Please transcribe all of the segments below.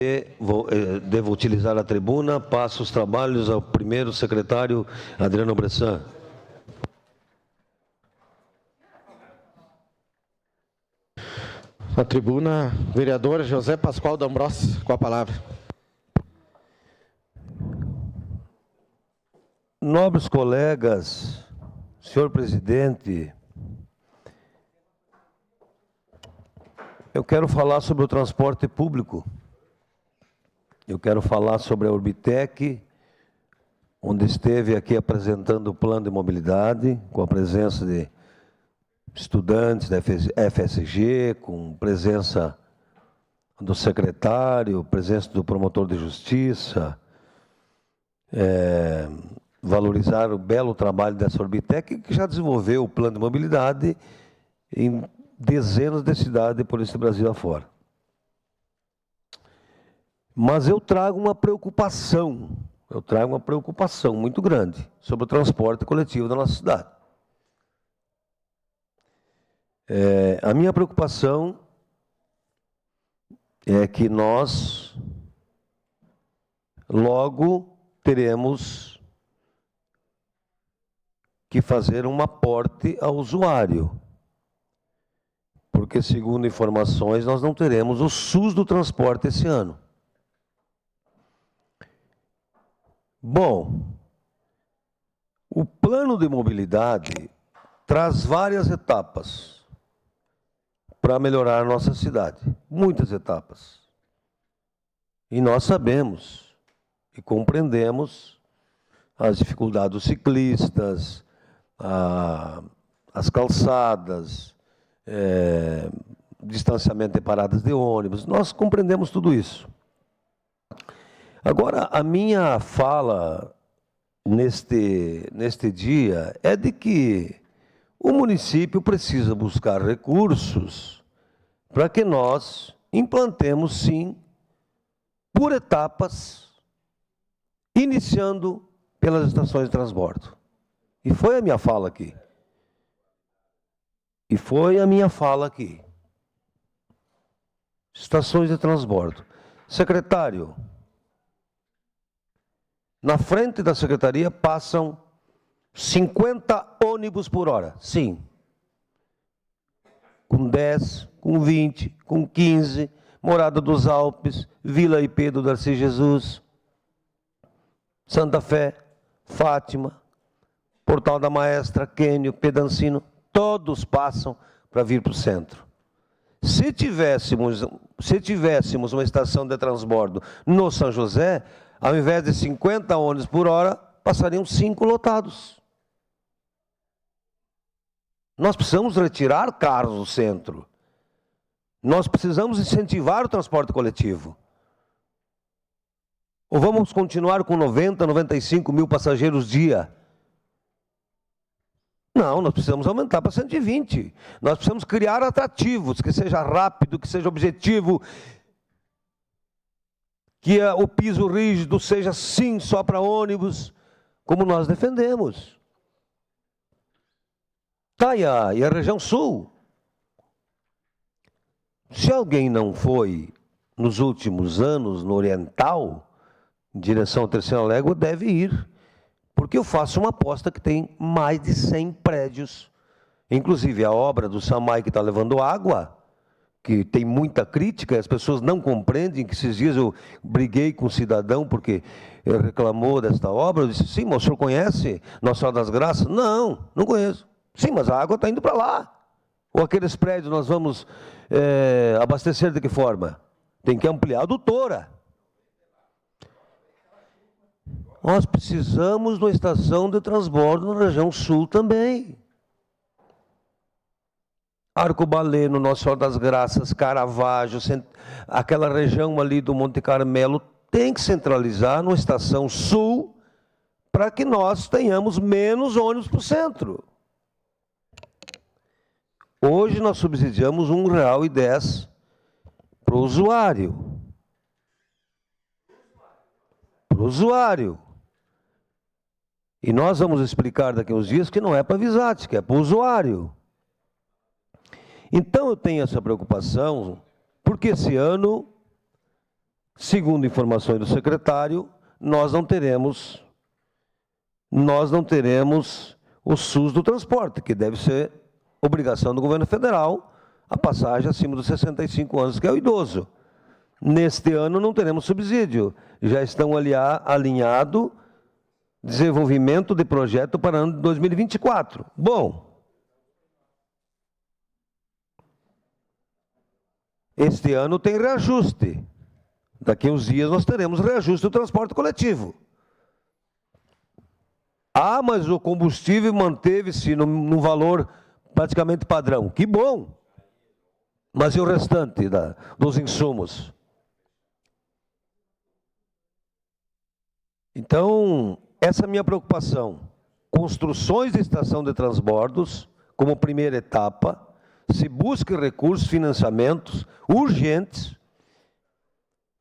Devo utilizar a tribuna. Passo os trabalhos ao primeiro secretário, Adriano Bressan. Na tribuna, vereador José Pascoal D'Ambrosio, com a palavra. Nobres colegas, senhor presidente, eu quero falar sobre o transporte público. Eu quero falar sobre a Orbitec, onde esteve aqui apresentando o plano de mobilidade, com a presença de estudantes da FSG, com presença do secretário, presença do promotor de justiça, valorizar o belo trabalho dessa Orbitec, que já desenvolveu o plano de mobilidade em dezenas de cidades por esse Brasil afora. Mas eu trago uma preocupação muito grande sobre o transporte coletivo da nossa cidade. A minha preocupação é que nós logo teremos que fazer um aporte ao usuário, porque, segundo informações, nós não teremos o SUS do transporte esse ano. Bom, o plano de mobilidade traz várias etapas para melhorar a nossa cidade, muitas etapas. E nós sabemos e compreendemos as dificuldades dos ciclistas, as calçadas, distanciamento de paradas de ônibus, nós compreendemos tudo isso. Agora, a minha fala neste dia é de que o município precisa buscar recursos para que nós implantemos, sim, por etapas, iniciando pelas estações de transbordo. E foi a minha fala aqui. Estações de transbordo. Secretário, na frente da secretaria passam 50 ônibus por hora. Sim. Com 10, com 20, com 15, Morada dos Alpes, Vila IP do Darcy Jesus, Santa Fé, Fátima, Portal da Maestra, Quênio, Pedancino, todos passam para vir para o centro. Se tivéssemos uma estação de transbordo no São José, ao invés de 50 ônibus por hora, passariam 5 lotados. Nós precisamos retirar carros do centro. Nós precisamos incentivar o transporte coletivo. Ou vamos continuar com 90, 95 mil passageiros dia? Não, nós precisamos aumentar para 120. Nós precisamos criar atrativos, que seja rápido, que seja objetivo, que o piso rígido seja sim só para ônibus, como nós defendemos. Tá, e a região sul? Se alguém não foi nos últimos anos no Oriental, em direção à Terceira Légua, deve ir, porque eu faço uma aposta que tem mais de 100 prédios, inclusive a obra do SAMAI que está levando água, que tem muita crítica, as pessoas não compreendem, que esses dias eu briguei com um cidadão porque ele reclamou desta obra, eu disse, sim, mas o senhor conhece Nossa Senhora das Graças? Não, não conheço. Sim, mas a água está indo para lá. Ou aqueles prédios nós vamos abastecer de que forma? Tem que ampliar a adutora. Nós precisamos de uma estação de transbordo na região sul também. Arcobaleno, Nossa Senhora das Graças, Caravaggio, aquela região ali do Monte Carmelo, tem que centralizar numa estação sul para que nós tenhamos menos ônibus para o centro. Hoje nós subsidiamos R$ 1,10 para o usuário. E nós vamos explicar daqui a uns dias que não é para a Visat, que é para o usuário. Então eu tenho essa preocupação, porque esse ano segundo informações do secretário, nós não teremos o SUS do transporte, que deve ser obrigação do governo federal, a passagem acima dos 65 anos, que é o idoso. Neste ano não teremos subsídio, já estão alinhado desenvolvimento de projeto para ano de 2024. Bom, este ano tem reajuste. Daqui a uns dias nós teremos reajuste do transporte coletivo. Ah, mas o combustível manteve-se no valor praticamente padrão. Que bom! Mas e o restante dos insumos? Então, essa é a minha preocupação. Construções de estação de transbordos, como primeira etapa, se busque recursos, financiamentos urgentes,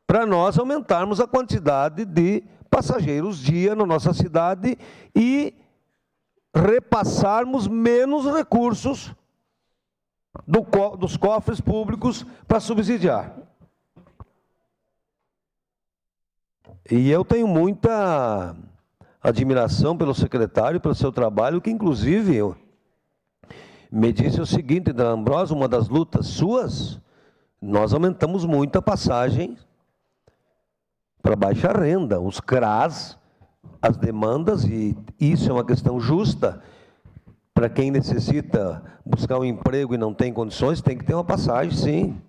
para nós aumentarmos a quantidade de passageiros dia na nossa cidade e repassarmos menos recursos dos cofres públicos para subsidiar. E eu tenho muita admiração pelo secretário, pelo seu trabalho, que inclusive me disse o seguinte, da Ambrosa, uma das lutas suas, nós aumentamos muito a passagem para baixa renda, os CRAS, as demandas, e isso é uma questão justa, para quem necessita buscar um emprego e não tem condições, tem que ter uma passagem, sim.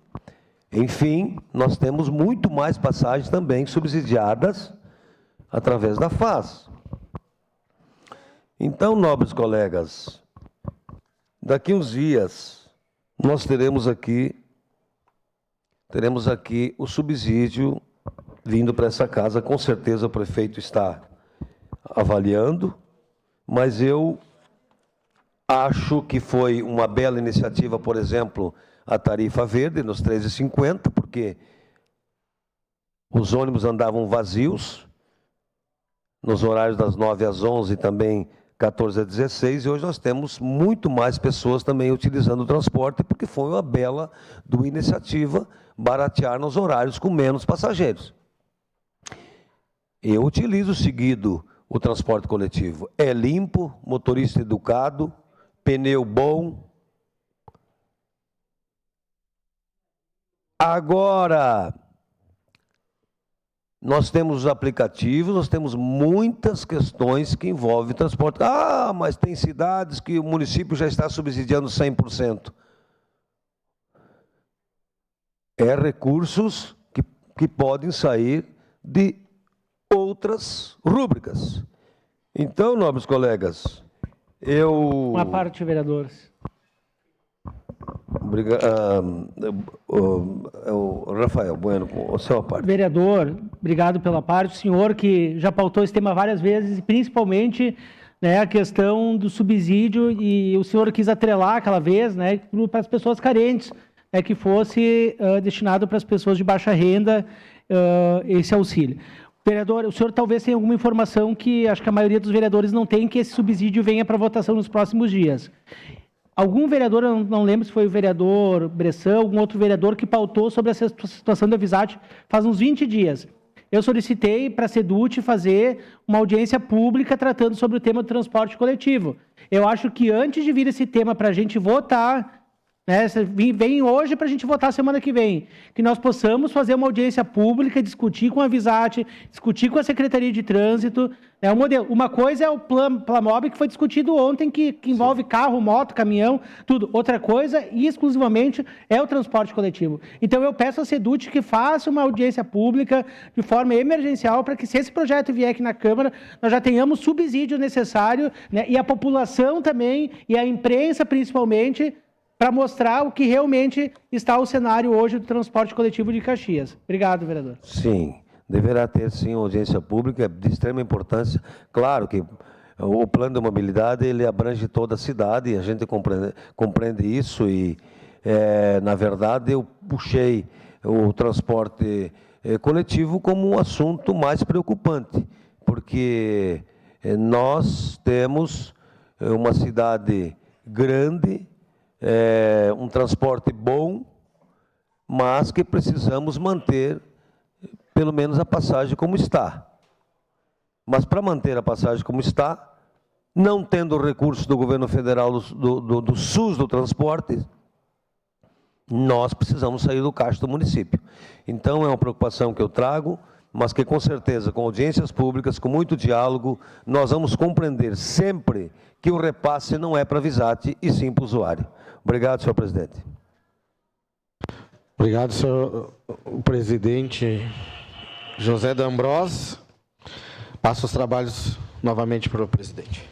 Enfim, nós temos muito mais passagens também subsidiadas através da FAS. Então, nobres colegas, daqui uns dias nós teremos aqui o subsídio vindo para essa casa. Com certeza o prefeito está avaliando, mas eu acho que foi uma bela iniciativa, por exemplo, a tarifa verde nos 13,50, porque os ônibus andavam vazios nos horários das 9 às 11 e também 14 às 16, e hoje nós temos muito mais pessoas também utilizando o transporte, porque foi uma bela iniciativa baratear nos horários com menos passageiros. Eu utilizo seguido o transporte coletivo. É limpo, motorista educado, pneu bom. Agora, nós temos os aplicativos, nós temos muitas questões que envolvem transporte. Ah, mas tem cidades que o município já está subsidiando 100%. É recursos que podem sair de outras rúbricas. Então, nobres colegas, Uma parte, vereadores. Rafael Bueno, com a sua parte. Vereador, obrigado pela parte. O senhor que já pautou esse tema várias vezes, e principalmente, né, a questão do subsídio, e o senhor quis atrelar aquela vez, né, para as pessoas carentes, né, que fosse destinado para as pessoas de baixa renda esse auxílio. Vereador, o senhor talvez tenha alguma informação que acho que a maioria dos vereadores não tem, que esse subsídio venha para votação nos próximos dias. Algum vereador, eu não lembro se foi o vereador Bressan, algum outro vereador que pautou sobre essa situação da Visat faz uns 20 dias. Eu solicitei para a SEDUT fazer uma audiência pública tratando sobre o tema do transporte coletivo. Eu acho que antes de vir esse tema para a gente votar, né, vem hoje para a gente votar semana que vem, que nós possamos fazer uma audiência pública, discutir com a Visat, discutir com a Secretaria de Trânsito, né, o modelo. Uma coisa é o Plamob, que foi discutido ontem, que envolve carro, moto, caminhão, tudo. Outra coisa, e exclusivamente, é o transporte coletivo. Então, eu peço à SEDUT que faça uma audiência pública de forma emergencial, para que, se esse projeto vier aqui na Câmara, nós já tenhamos subsídio necessário, né, e a população também, e a imprensa principalmente, para mostrar o que realmente está o cenário hoje do transporte coletivo de Caxias. Obrigado, vereador. Sim, deverá ter, sim, audiência pública, é de extrema importância. Claro que o plano de mobilidade, ele abrange toda a cidade, a gente compreende isso, e, na verdade, eu puxei o transporte coletivo como um assunto mais preocupante, porque nós temos uma cidade grande, um transporte bom, mas que precisamos manter pelo menos a passagem como está. Mas para manter a passagem como está, não tendo recurso do governo federal do SUS do transporte, nós precisamos sair do caixa do município. Então, é uma preocupação que eu trago, mas que, com certeza, com audiências públicas, com muito diálogo, nós vamos compreender sempre que o repasse não é para a Visate, e sim para o usuário. Obrigado, senhor presidente. Obrigado, senhor presidente José D'Ambrosio. Passo os trabalhos novamente para o presidente.